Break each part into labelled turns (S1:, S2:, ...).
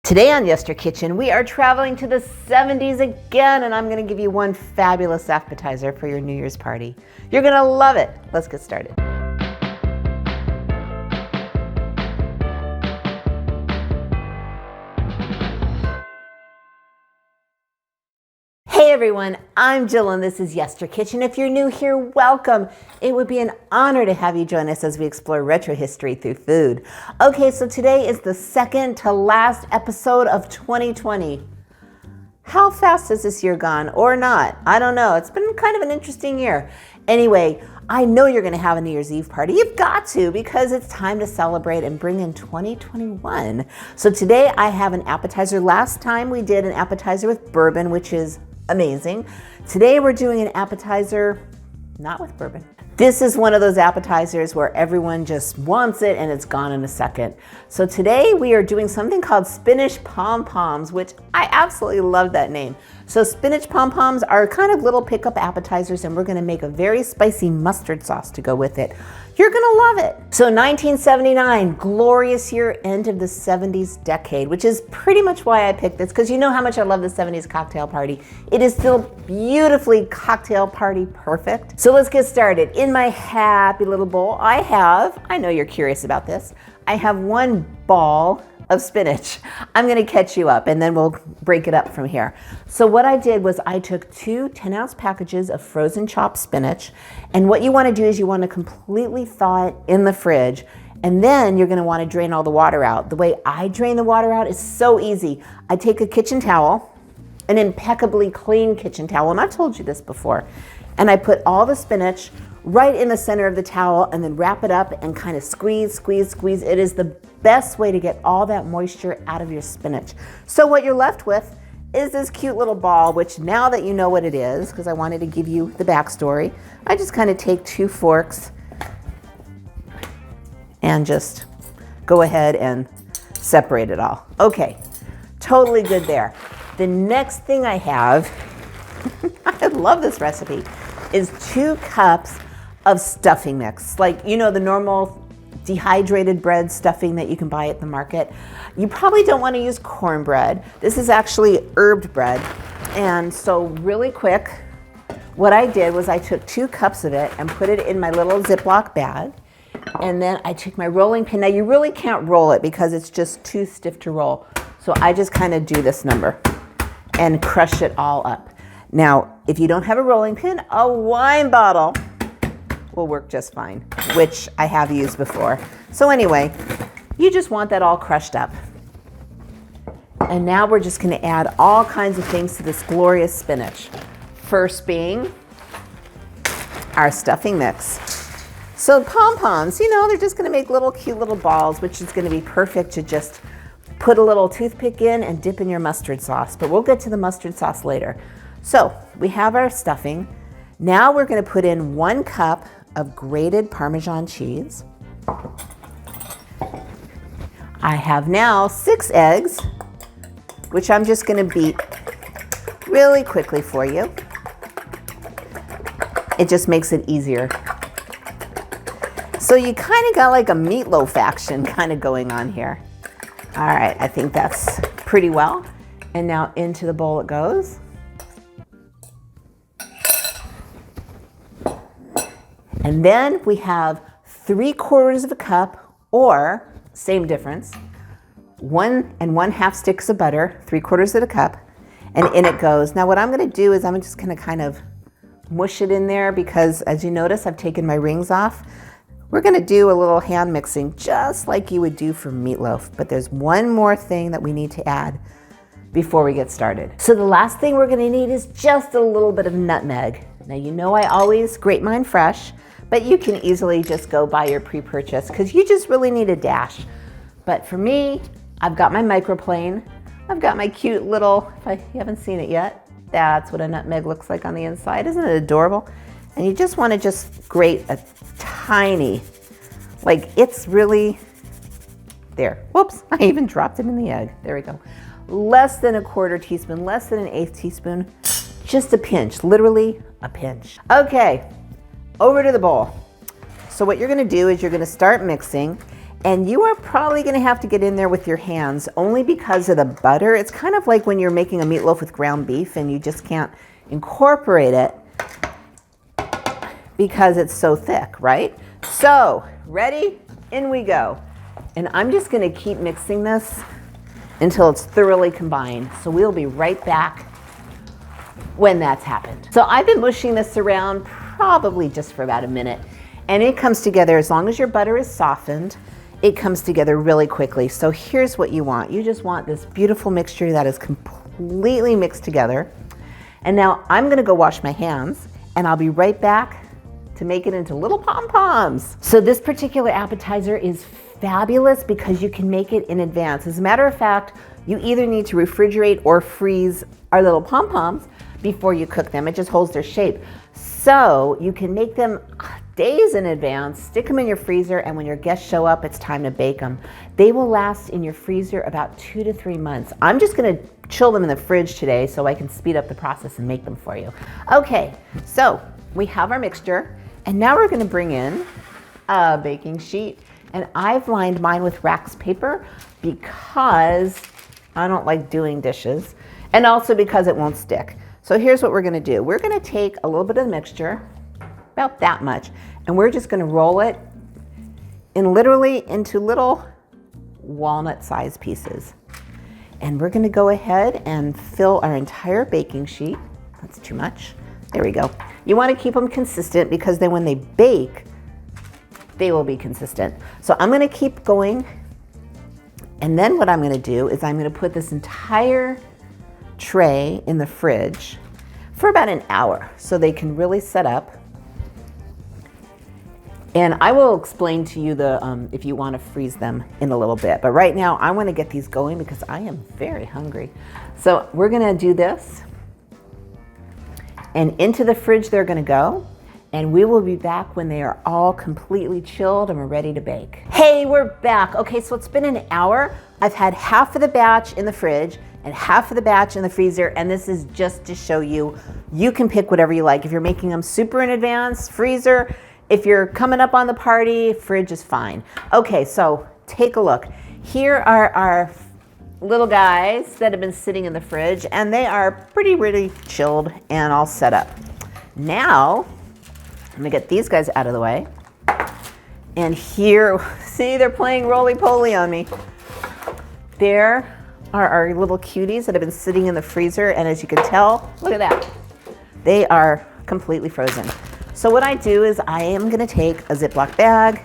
S1: Today on Yester Kitchen, we are traveling to the 70s again, and I'm going to give you one fabulous appetizer for your New Year's party. You're going to love it. Let's get started. Hey everyone, I'm Jill and this is Yester Kitchen. If you're new here, welcome. It would be an honor to have you join us as we explore retro history through food. Okay, so today is the second to last episode of 2020. How fast has this year gone or not? I don't know. It's been kind of an interesting year. Anyway, I know you're going to have a New Year's Eve party. You've got to, because it's time to celebrate and bring in 2021. So today I have an appetizer. Last time we did an appetizer with bourbon, which is amazing. Today we're doing an appetizer not with bourbon. This is one of those appetizers where everyone just wants it and it's gone in a second. So today we are doing something called Spinach Pom Poms, which I absolutely love that name. So spinach pom poms are kind of little pickup appetizers, and we're going to make a very spicy mustard sauce to go with it. You're going to love it. So 1979, glorious year, end of the 70s decade, which is pretty much why I picked this, because you know how much I love the 70s cocktail party. It is still beautifully cocktail party perfect. So let's get started. In my happy little bowl, I know you're curious about this, I have one ball of spinach. I'm going to catch you up and then we'll break it up from here. So what I did was I took two 10-ounce packages of frozen chopped spinach, and what you want to do is you want to completely thaw it in the fridge, and then you're going to want to drain all the water out. The way I drain the water out is so easy. I take a kitchen towel, an impeccably clean kitchen towel, and I've told you this before, and I put all the spinach right in the center of the towel and then wrap it up and kind of squeeze, squeeze, squeeze. It is the best way to get all that moisture out of your spinach. So what you're left with is this cute little ball, which now that you know what it is, because I wanted to give you the backstory, I just kind of take two forks and just go ahead and separate it all. Okay, totally good there. The next thing I have, I love this recipe, is 2 cups of stuffing mix. Like, you know, the normal dehydrated bread stuffing that you can buy at the market. You probably don't want to use cornbread. This is actually herbed bread. And so really quick, what I did was I took 2 cups of it and put it in my little Ziploc bag. And then I took my rolling pin. Now you really can't roll it because it's just too stiff to roll. So I just kind of do this number and crush it all up. Now, if you don't have a rolling pin, a wine bottle will work just fine, which I have used before. So anyway, you just want that all crushed up. And now we're just going to add all kinds of things to this glorious spinach. First being our stuffing mix. So pom-poms, you know, they're just going to make little cute little balls, which is going to be perfect to just put a little toothpick in and dip in your mustard sauce. But we'll get to the mustard sauce later. So we have our stuffing. Now we're going to put in 1 cup of grated Parmesan cheese. I have now 6 eggs, which I'm just going to beat really quickly for you. It just makes it easier. So you kind of got like a meatloaf action kind of going on here. All right, I think that's pretty well. And now into the bowl it goes. And then we have 3/4 of a cup, or same difference, 1 1/2 sticks of butter, 3/4 of a cup, and in it goes. Now what I'm going to do is I'm just going to kind of mush it in there, because as you notice, I've taken my rings off. We're going to do a little hand mixing just like you would do for meatloaf, but there's one more thing that we need to add before we get started. So the last thing we're going to need is just a little bit of nutmeg. Now you know I always grate mine fresh, but you can easily just go buy your pre-purchase because you just really need a dash. But for me, I've got my microplane. I've got my cute little, if you haven't seen it yet, that's what a nutmeg looks like on the inside. Isn't it adorable? And you just want to just grate a tiny, like it's really, there. Whoops, I even dropped it in the egg. There we go. Less than 1/4 teaspoon, less than 1/8 teaspoon, just a pinch, literally a pinch. Okay. Over to the bowl. So what you're going to do is you're going to start mixing, And you are probably gonna have to get in there with your hands only because of the butter. It's kind of like when you're making a meatloaf with ground beef and you just can't incorporate it because it's so thick, right? So, ready? In we go. And I'm just gonna keep mixing this until it's thoroughly combined. So we'll be right back when that's happened. So I've been mushing this around probably just for about a minute, and it comes together, as long as your butter is softened, it comes together really quickly. So here's what you want. You just want this beautiful mixture that is completely mixed together. And now I'm gonna go wash my hands, and I'll be right back to make it into little Pom Poms. So this particular appetizer is fabulous because you can make it in advance. As a matter of fact, you either need to refrigerate or freeze our little Pom Poms before you cook them. It just holds their shape. So you can make them days in advance, stick them in your freezer, and when your guests show up, it's time to bake them. They will last in your freezer about 2 to 3 months. I'm just gonna chill them in the fridge today so I can speed up the process and make them for you. Okay, so we have our mixture, and now we're gonna bring in a baking sheet, and I've lined mine with wax paper because I don't like doing dishes, and also because it won't stick. So here's what we're gonna do. We're gonna take a little bit of the mixture, about that much, and we're just gonna roll it literally into little walnut-sized pieces. And we're gonna go ahead and fill our entire baking sheet. That's too much. There we go. You wanna keep them consistent because then when they bake, they will be consistent. So I'm gonna keep going, and then what I'm gonna do is I'm gonna put this entire tray in the fridge for about an hour so they can really set up. And I will explain to you if you want to freeze them in a little bit. But right now I want to get these going because I am very hungry. So we're going to do this, and into the fridge they're going to go. And we will be back when they are all completely chilled and we're ready to bake. Hey, we're back. Okay, so it's been an hour. I've had half of the batch in the fridge and half of the batch in the freezer, and this is just to show you, you can pick whatever you like. If you're making them super in advance, freezer. If you're coming up on the party, fridge is fine. Okay, so take a look. Here are our little guys that have been sitting in the fridge, and they are really chilled and all set up. Now, I'm gonna get these guys out of the way. And here, see, they're playing roly-poly on me. There are our little cuties that have been sitting in the freezer, and as you can tell, look at that. They are completely frozen. So what I do is I am gonna take a Ziploc bag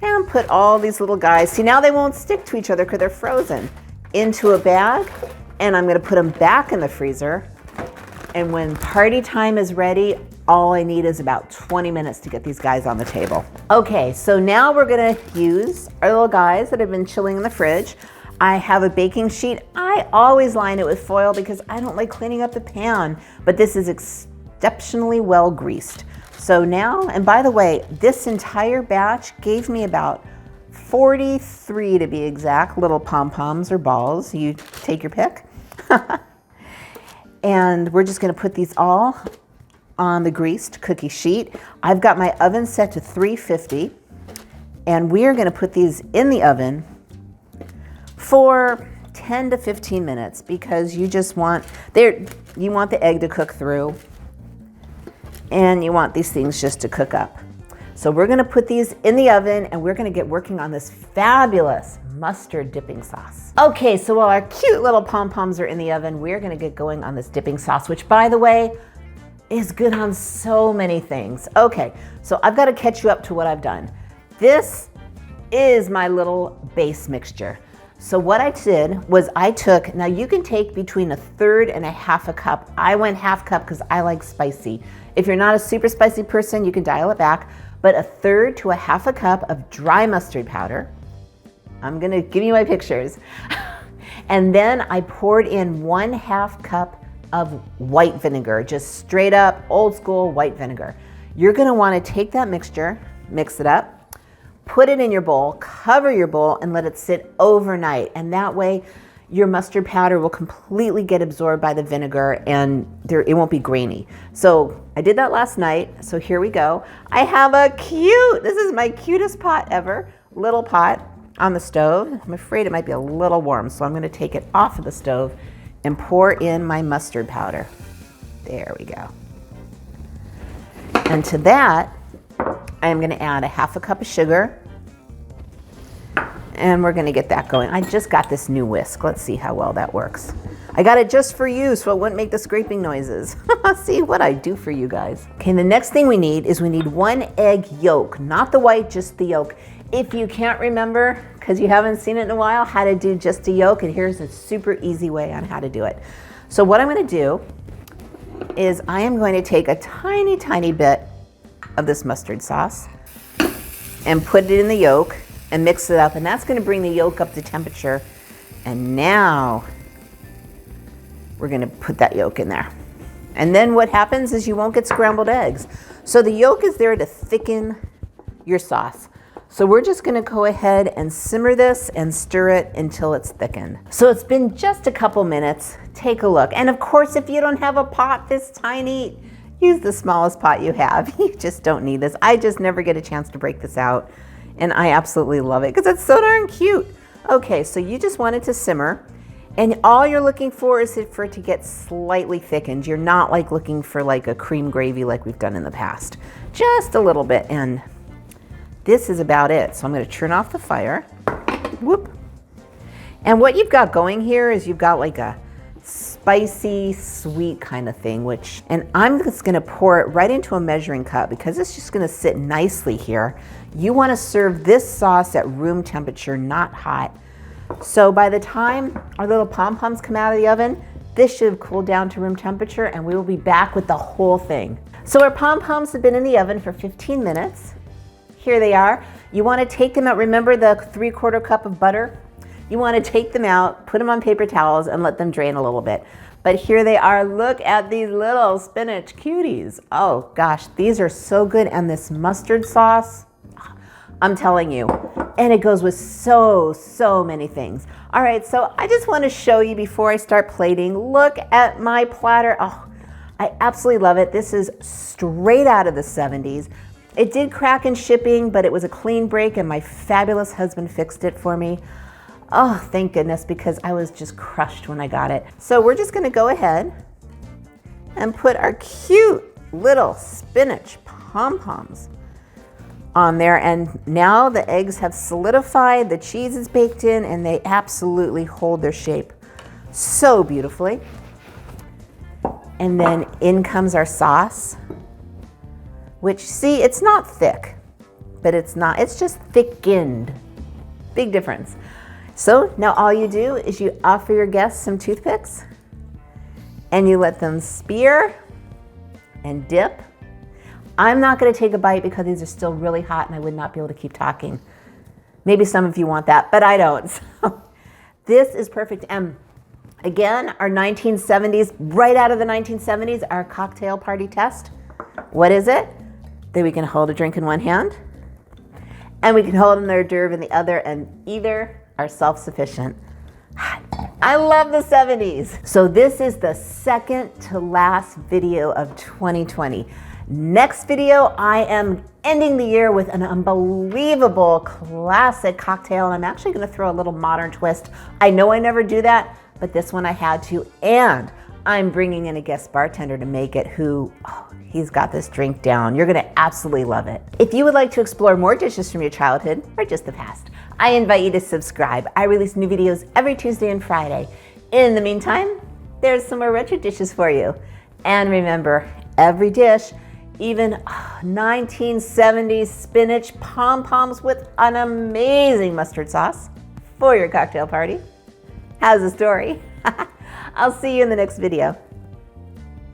S1: and put all these little guys, see, now they won't stick to each other because they're frozen, into a bag, and I'm gonna put them back in the freezer. And when party time is ready, all I need is about 20 minutes to get these guys on the table. Okay, so now we're gonna use our little guys that have been chilling in the fridge. I have a baking sheet. I always line it with foil because I don't like cleaning up the pan, but this is exceptionally well greased. So now, and by the way, this entire batch gave me about 43 to be exact, little Pom Poms or balls. You take your pick. And we're just gonna put these all on the greased cookie sheet. I've got my oven set to 350, and we are gonna put these in the oven for 10 to 15 minutes because you just want, you want the egg to cook through, and you want these things just to cook up. So we're gonna put these in the oven, and we're gonna get working on this fabulous mustard dipping sauce. Okay, so while our cute little Pom Poms are in the oven, we're gonna get going on this dipping sauce, which, by the way, is good on so many things. Okay, so I've got to catch you up to what I've done. This is my little base mixture. So what I did was I took, now you can take between 1/3 and 1/2 cup. I went 1/2 cup because I like spicy. If you're not a super spicy person, you can dial it back, but 1/3 to 1/2 cup of dry mustard powder. I'm gonna give you my pictures. And then I poured in 1/2 cup of white vinegar, just straight up old school white vinegar. You're gonna wanna take that mixture, mix it up, put it in your bowl, cover your bowl, and let it sit overnight. And that way, your mustard powder will completely get absorbed by the vinegar and it won't be grainy. So I did that last night, so here we go. I have this is my cutest pot ever, little pot. on the stove. I'm afraid it might be a little warm, so I'm going to take it off of the stove and pour in my mustard powder. There we go. And to that, I am going to add a half a cup of sugar. And we're going to get that going. I just got this new whisk. Let's see how well that works. I got it just for you so it wouldn't make the scraping noises. See what I do for you guys. Okay, the next thing we need is 1 egg yolk, not the white, just the yolk. If you can't remember, because you haven't seen it in a while, how to do just a yolk, and here's a super easy way on how to do it. So what I'm going to do is I am going to take a tiny, tiny bit of this mustard sauce and put it in the yolk and mix it up, and that's going to bring the yolk up to temperature. And now we're going to put that yolk in there. And then what happens is you won't get scrambled eggs. So the yolk is there to thicken your sauce. So we're just going to go ahead and simmer this and stir it until it's thickened. So it's been just a couple minutes. Take a look. And of course, if you don't have a pot this tiny, use the smallest pot you have. You just don't need this. I just never get a chance to break this out. And I absolutely love it because it's so darn cute. Okay, so you just want it to simmer. And all you're looking for is for it to get slightly thickened. You're not like looking for like a cream gravy like we've done in the past. Just a little bit. And this is about it. So I'm going to turn off the fire. Whoop. And what you've got going here is you've got like a spicy, sweet kind of thing, and I'm just going to pour it right into a measuring cup because it's just going to sit nicely here. You want to serve this sauce at room temperature, not hot. So by the time our little Pom Poms come out of the oven, this should have cooled down to room temperature, and we will be back with the whole thing. So our Pom Poms have been in the oven for 15 minutes. Here they are. You want to take them out. Remember the 3/4 cup of butter? You want to take them out, put them on paper towels, and let them drain a little bit. But here they are. Look at these little spinach cuties. Oh gosh, these are so good. And this mustard sauce, I'm telling you, and it goes with so many things. All right, so I just want to show you before I start plating. Look at my platter. Oh, I absolutely love it. This is straight out of the 70s. It did crack in shipping, but it was a clean break, and my fabulous husband fixed it for me. Oh, thank goodness, because I was just crushed when I got it. So we're just gonna go ahead and put our cute little spinach Pom Poms on there. And now the eggs have solidified, the cheese is baked in, and they absolutely hold their shape so beautifully. And then in comes our sauce, which, see, it's not thick, but it's just thickened. Big difference. So now all you do is you offer your guests some toothpicks and you let them spear and dip. I'm not going to take a bite because these are still really hot and I would not be able to keep talking. Maybe some of you want that, but I don't. So this is perfect. And again, our 1970s, right out of the 1970s, our cocktail party test. What is it? That we can hold a drink in one hand and we can hold an hors d'oeuvre in the other, and either are self-sufficient. I love the 70s. So this is the second to last video of 2020. Next video, I am ending the year with an unbelievable classic cocktail, and I'm actually going to throw a little modern twist. I know I never do that, but this one I had to, and I'm bringing in a guest bartender to make it he's got this drink down. You're going to absolutely love it. If you would like to explore more dishes from your childhood or just the past, I invite you to subscribe. I release new videos every Tuesday and Friday. In the meantime, there's some more retro dishes for you. And remember, every dish, even 1970s spinach Pom Poms with an amazing mustard sauce for your cocktail party, has a story. I'll see you in the next video.